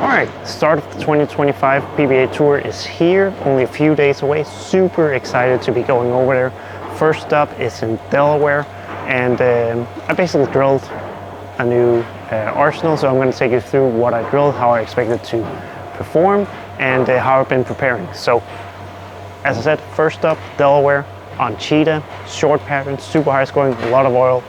Alright, start of the 2025 PBA Tour is here, only a few days away. Super excited to be going over there. First stop is in Delaware, and I basically drilled a new arsenal, so I'm going to take you through what I drilled, how I expect it to perform, and how I've been preparing. So, as I said, first stop, Delaware on Cheetah, short pattern, super high scoring, a lot of oil,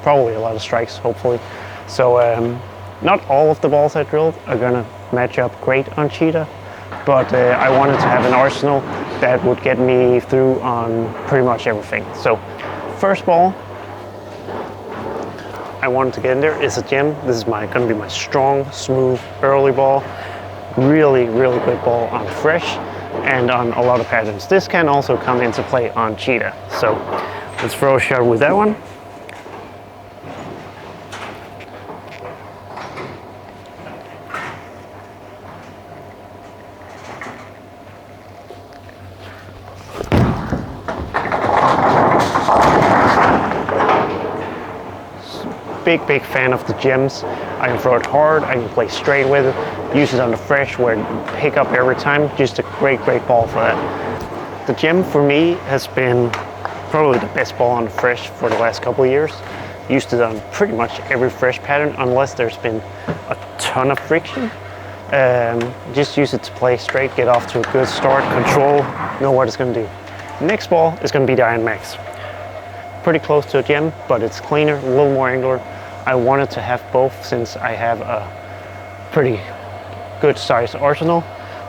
probably a lot of strikes, hopefully. So, not all of the balls I drilled are going to match up great on Cheetah, but I wanted to have an arsenal that would get me through on pretty much everything. So, first ball I wanted to get in there is a gem. This is going to be my strong, smooth, early ball. Really good ball on fresh and on a lot of patterns. This can also come into play on Cheetah. So, let's throw a shot with that one. Big fan of the gems. I can throw it hard, I can play straight with it, use it on the fresh where it pick up every time. Just a great ball for that. The gem for me has been probably the best ball on the fresh for the last couple of years. Used it on pretty much every fresh pattern unless there's been a ton of friction. Just use it to play straight, get off to a good start, control, know what it's going to do. Next ball is going to be the Iron Max. Pretty close to a gem, but it's cleaner, a little more angular. I wanted to have both since I have a pretty good sized arsenal.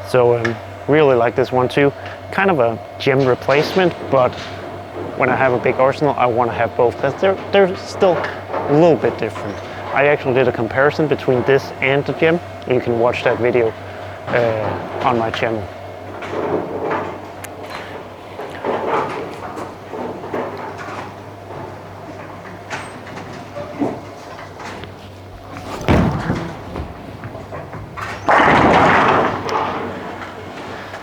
So really like this one too. Kind of a gem replacement, but when I have a big arsenal, I want to have both because they're still a little bit different. I actually did a comparison between this and the gem. You can watch that video on my channel.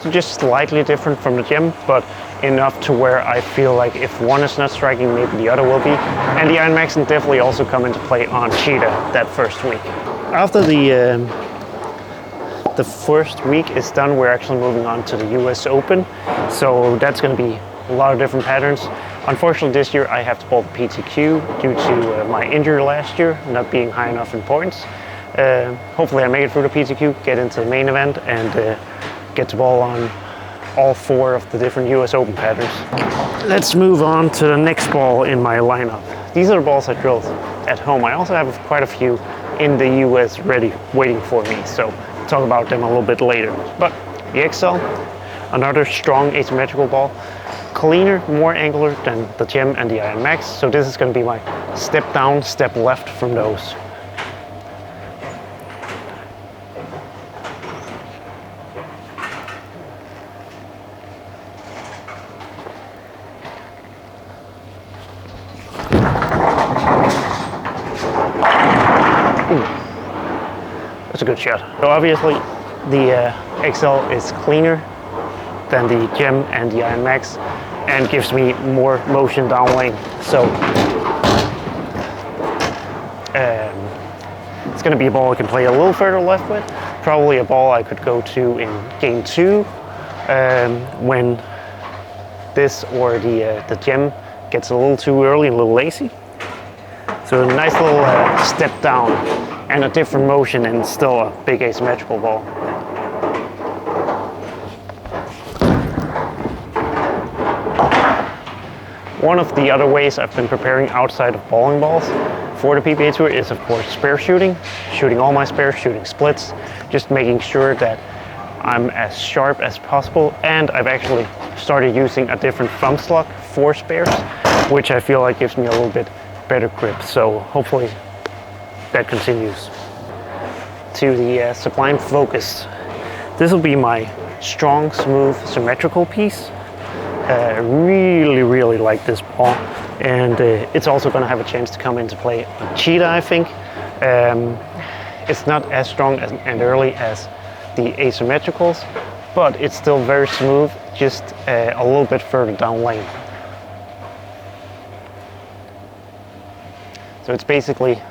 Just slightly different from the gem, but enough to where I feel like if one is not striking, maybe the other will be. And the Iron Max can definitely also come into play on Cheetah that first week. After the first week is done, we're actually moving on to the US Open. So that's going to be a lot of different patterns. Unfortunately, this year I have to bowl the PTQ due to my injury last year, not being high enough in points. Hopefully I make it through the PTQ, get into the main event, and get the ball on all four of the different US Open patterns. Let's move on to the next ball in my lineup. These are the balls I drilled at home. I also have quite a few in the US ready, waiting for me, so I'll talk about them a little bit later. But the XL, another strong asymmetrical ball, cleaner, more angular than the Gem and the Iron Max, so this is going to be my step down, step left from those. That's a good shot. So obviously the XL is cleaner than the Gem and the Iron Max and gives me more motion down lane. So it's going to be a ball I can play a little further left with. Probably a ball I could go to in game 2 when this or the Gem gets a little too early and a little lazy. So a nice little step down and a different motion and still a big asymmetrical ball. One of the other ways I've been preparing outside of bowling balls for the PBA Tour is of course spare shooting. Shooting all my spares, shooting splits, just making sure that I'm as sharp as possible, and I've actually started using a different thumb slug for spares, which I feel like gives me a little bit better grip, so hopefully that continues. To the Sublime Focus. This will be my strong, smooth, symmetrical piece. Really like this ball, and it's also going to have a chance to come into play on Cheetah, I think. It's not as strong and early as the asymmetricals, but it's still very smooth, just a little bit further down lane. So it's basically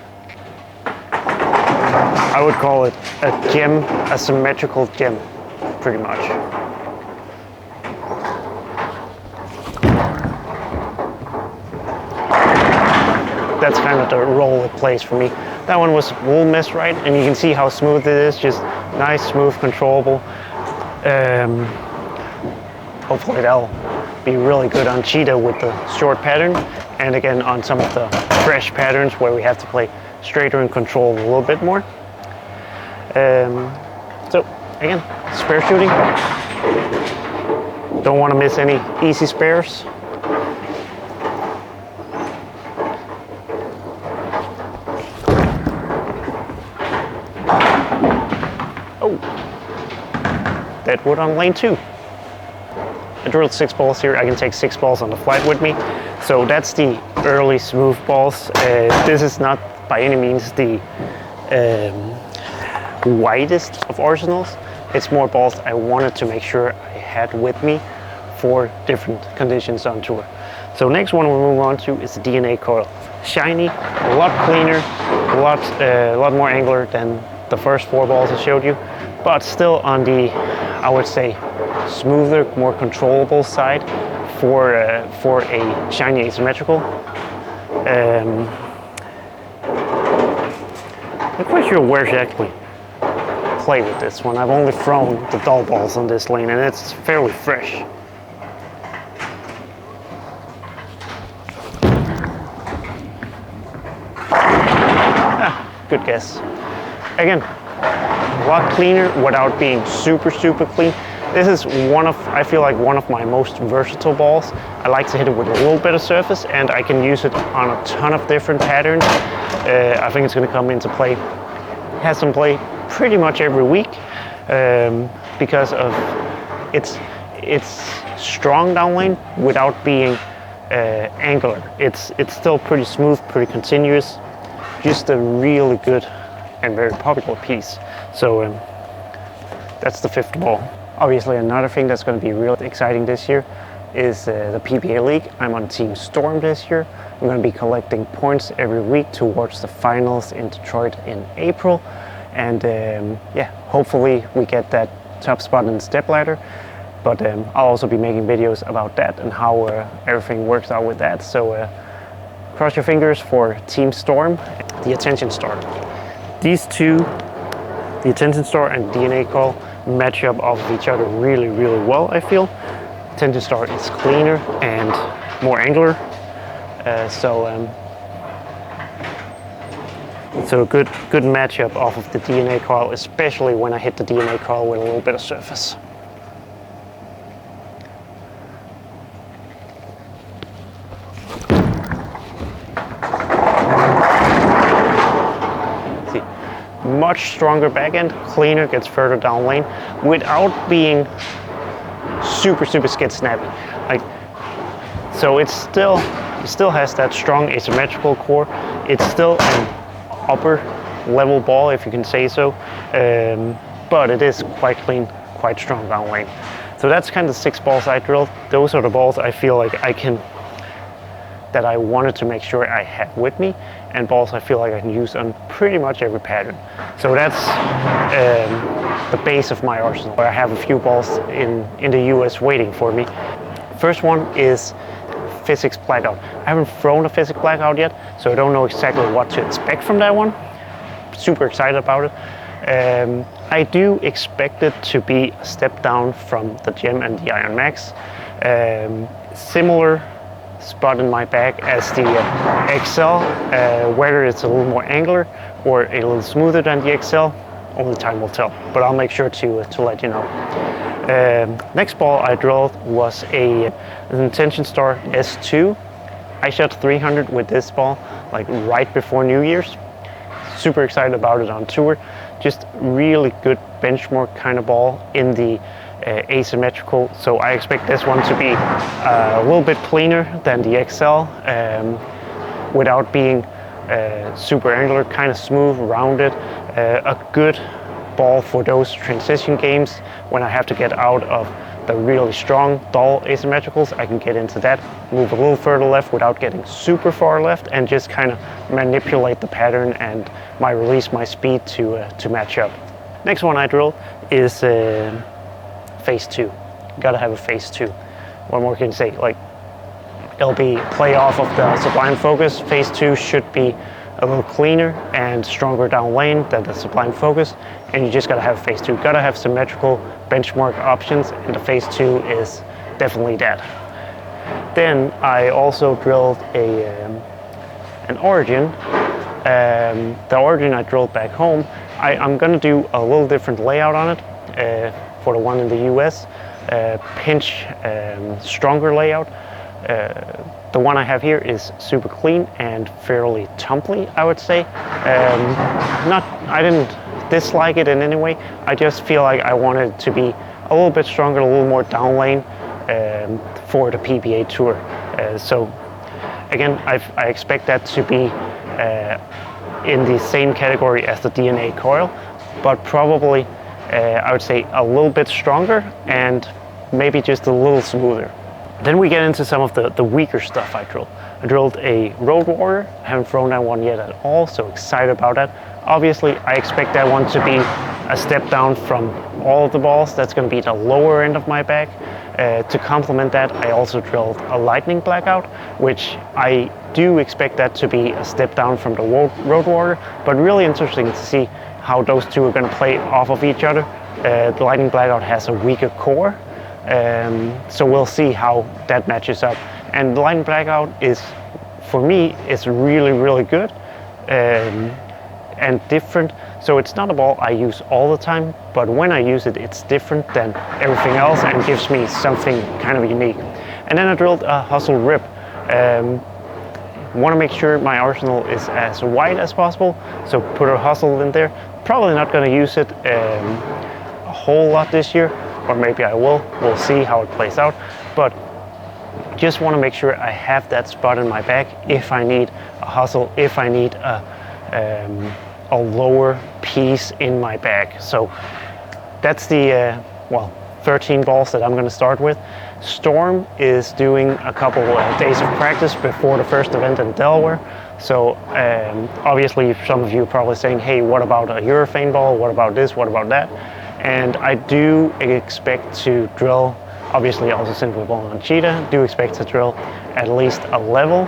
I would call it a gem, a symmetrical gem, pretty much. That's kind of the role it plays for me. That one was a little missed right, and you can see how smooth it is, just nice, smooth, controllable. Hopefully that'll be really good on cheetah with the short pattern, and again on some of the fresh patterns where we have to play straighter and control a little bit more. So again, spare shooting. Don't want to miss any easy spares. Oh, dead wood on lane 2. I drilled 6 balls here. I can take 6 balls on the flight with me. So that's the early smooth balls. This is not by any means the widest of arsenals. It's more balls I wanted to make sure I had with me for different conditions on tour. So next one we'll move on to is the DNA coil. Shiny, a lot cleaner, a lot more angular than the first 4 balls I showed you, but still on the, I would say, smoother, more controllable side for a shiny asymmetrical. I'm not quite sure where to actually play with this one. I've only thrown the dull balls on this lane and it's fairly fresh. Good guess. Again, a lot cleaner without being super clean. This is I feel like one of my most versatile balls. I like to hit it with a little bit of surface and I can use it on a ton of different patterns. I think it's going to come into play, has some play pretty much every week because of its strong downlane without being angular. It's still pretty smooth, pretty continuous. Just a really good and very popular piece. So that's the 5th ball. Obviously another thing that's going to be really exciting this year is the PBA League. I'm on Team Storm this year. I'm going to be collecting points every week towards the finals in Detroit in April. And yeah, hopefully we get that top spot in the step ladder. But I'll also be making videos about that and how everything works out with that. So cross your fingers for Team Storm. The Attention Star. These two, the Attention Star and DNA Coil, match up off of each other really well, I feel. Attention Star is cleaner and more angular. So a good matchup off of the DNA Coil, especially when I hit the DNA Coil with a little bit of surface. Much stronger back end, cleaner, gets further down lane without being super skid snappy. Like, so it still has that strong asymmetrical core. It's still an upper level ball, if you can say so, but it is quite clean, quite strong down lane. So that's kind of the 6 balls I drilled. Those are the balls I feel like that I wanted to make sure I had with me, and balls I feel like I can use on pretty much every pattern. So that's the base of my arsenal. I have a few balls in the US waiting for me. First one is Physics Blackout. I haven't thrown a Physics Blackout yet, so I don't know exactly what to expect from that one. Super excited about it. I do expect it to be a step down from the Gem and the Iron Max. Similar spot in my bag as the XL, whether it's a little more angular or a little smoother than the XL, only time will tell, but I'll make sure to let you know. Next ball I drilled was an Attention Star S2. I shot 300 with this ball like right before New Year's. Super excited about it on tour. Just really good benchmark kind of ball in the asymmetrical, so I expect this one to be a little bit cleaner than the XL, without being super angular, kind of smooth, rounded, a good ball for those transition games when I have to get out of the really strong, dull asymmetricals. I can get into that, move a little further left without getting super far left, and just kind of manipulate the pattern and my release, my speed to match up. Next one I drilled is phase 2. Gotta have a phase 2. What more can you say? Like, it'll be play off of the Sublime Focus. Phase 2 should be a little cleaner and stronger down lane than the Sublime Focus, and you just gotta have phase 2. Gotta have symmetrical benchmark options, and the phase 2 is definitely that. Then I also drilled an Origin. The Origin I drilled back home. I'm gonna do a little different layout on it for the one in the US. Pinch, stronger layout. The one I have here is super clean and fairly tumbly, I would say. I didn't dislike it in any way. I just feel like I wanted it to be a little bit stronger, a little more down lane for the PBA Tour. So again, I expect that to be in the same category as the DNA coil, but probably I would say a little bit stronger and maybe just a little smoother. Then we get into some of the weaker stuff I drilled. I drilled a Road Warrior. I haven't thrown that one yet at all, so excited about that. Obviously, I expect that one to be a step down from all of the balls. That's going to be the lower end of my bag. To complement that, I also drilled a Lightning Blackout, which I do expect that to be a step down from the Road Warrior, but really interesting to see how those two are going to play off of each other. The Lightning Blackout has a weaker core, so we'll see how that matches up. And the Lightning Blackout is, for me, it's really, really good and different. So it's not a ball I use all the time, but when I use it, it's different than everything else and gives me something kind of unique. And then I drilled a Hustle Rip. Want to make sure my arsenal is as wide as possible, so put a Hustle in there. Probably not going to use it a whole lot this year, or maybe I will. We'll see how it plays out. But just want to make sure I have that spot in my bag if I need a Hustle, if I need a lower piece in my bag. So that's the 13 balls that I'm going to start with. Storm is doing a couple days of practice before the first event in Delaware. So obviously some of you are probably saying, hey, what about a urethane ball? What about this? What about that? And I do expect to drill, obviously also simply balling on cheetah, do expect to drill at least a level,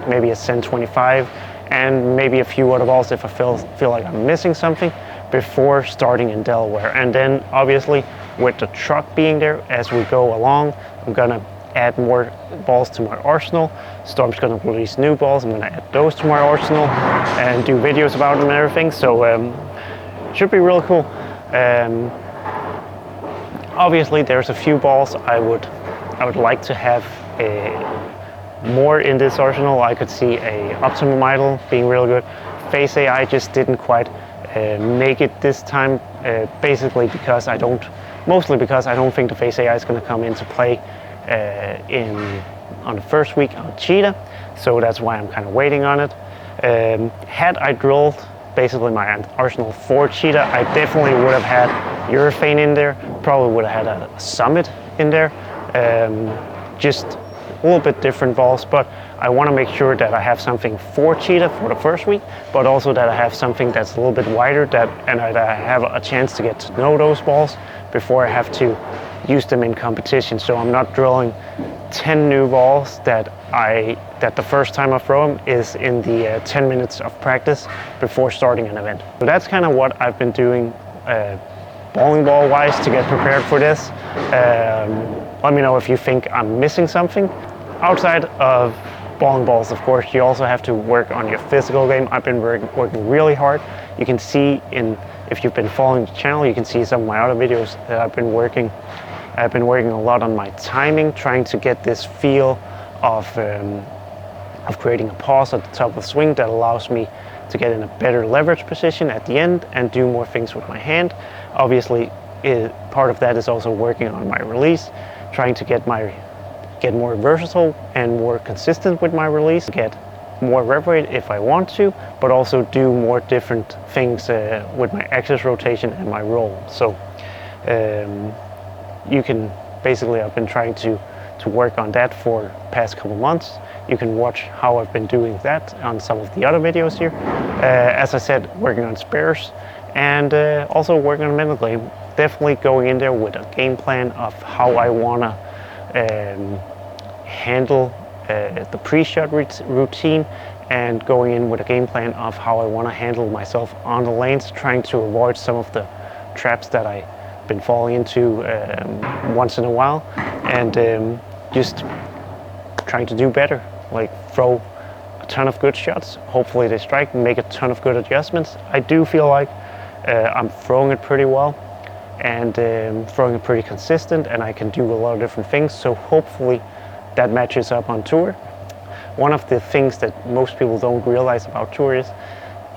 maybe a 1025, and maybe a few other balls if I feel like I'm missing something before starting in Delaware. And then obviously with the truck being there as we go along, I'm gonna add more balls to my arsenal. Storm's gonna release new balls, I'm gonna add those to my arsenal and do videos about them and everything. So should be really cool. Obviously there's a few balls I would like to have more in this arsenal. I could see a Optimum Idol being really good. Phase AI just didn't quite make it this time, mostly because I don't think the Phase AI is going to come into play on the first week on Cheetah, so that's why I'm kind of waiting on it. Had I drilled basically my arsenal for Cheetah, I definitely would have had urethane in there, probably would have had a Summit in there, just a little bit different balls, but I want to make sure that I have something for Cheetah for the first week, but also that I have something that's a little bit wider, and that I have a chance to get to know those balls before I have to use them in competition. So I'm not drilling 10 new balls that the first time I throw them is in the 10 minutes of practice before starting an event. So that's kind of what I've been doing bowling ball wise to get prepared for this. Let me know if you think I'm missing something. Outside of bowling balls, of course, you also have to work on your physical game. I've been working really hard. You can see if you've been following the channel, you can see some of my other videos that I've been working a lot on my timing, trying to get this feel of creating a pause at the top of the swing that allows me to get in a better leverage position at the end and do more things with my hand. Obviously, part of that is also working on my release, trying to get more versatile and more consistent with my release, get more rep rate if I want to, but also do more different things with my axis rotation and my roll. So you can basically, I've been trying to work on that for the past couple months. You can watch how I've been doing that on some of the other videos here. As I said, working on spares and also working on mental game. Definitely going in there with a game plan of how I want to handle the pre-shot routine, and going in with a game plan of how I want to handle myself on the lanes, trying to avoid some of the traps that I've been falling into once in a while, and just trying to do better, like throw a ton of good shots, hopefully they strike, and make a ton of good adjustments. I do feel like I'm throwing it pretty well and throwing it pretty consistent, and I can do a lot of different things, so hopefully that matches up on tour. One of the things that most people don't realize about tour is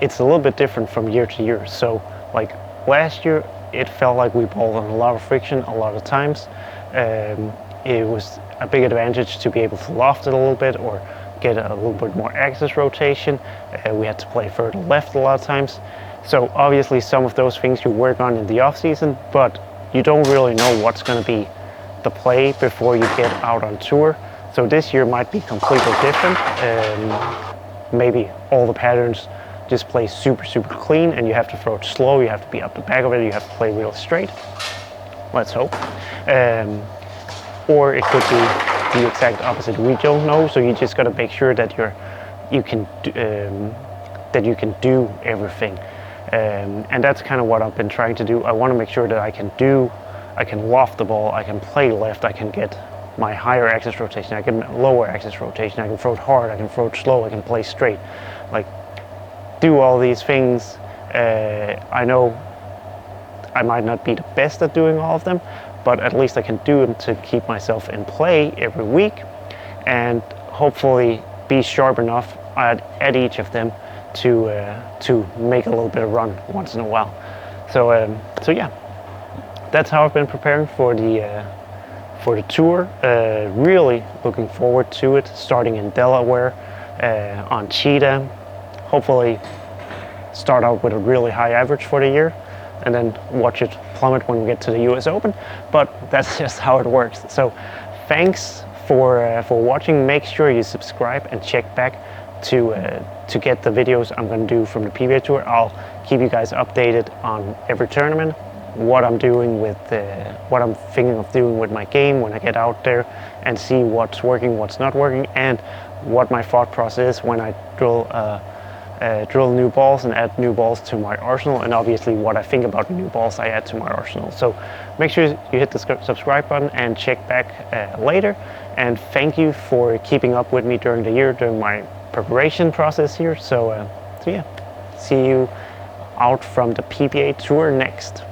it's a little bit different from year to year. So like last year, it felt like we bowled on a lot of friction a lot of times. It was a big advantage to be able to loft it a little bit or get a little bit more axis rotation. We had to play further left a lot of times. So obviously some of those things you work on in the off season, but you don't really know what's going to be the play before you get out on tour. So this year might be completely different. Maybe all the patterns just play super clean, and you have to throw it slow, you have to be up the back of it, you have to play real straight. Let's hope. Or it could be the exact opposite. We don't know, so you just got to make sure that you can do everything. And that's kind of what I've been trying to do. I want to make sure that I can loft the ball, I can play left, I can get my higher axis rotation, I can lower axis rotation, I can throw it hard, I can throw it slow, I can play straight. Like, do all these things. I know I might not be the best at doing all of them, but at least I can do them to keep myself in play every week, and hopefully be sharp enough at each of them to make a little bit of run once in a while. So yeah, that's how I've been preparing for the tour. Really looking forward to it, starting in Delaware on Cheetah. Hopefully start out with a really high average for the year, and then watch it plummet when we get to the US Open, but that's just how it works. So thanks for watching. Make sure you subscribe and check back to get the videos I'm going to do from the PBA Tour. I'll keep you guys updated on every tournament, what I'm doing with what I'm thinking of doing with my game when I get out there, and see what's working, what's not working, and what my thought process is when I drill new balls and add new balls to my arsenal, and obviously what I think about the new balls I add to my arsenal. So make sure you hit the subscribe button and check back later. And thank you for keeping up with me during the year, during my preparation process here. So yeah, see you out from the PBA Tour next.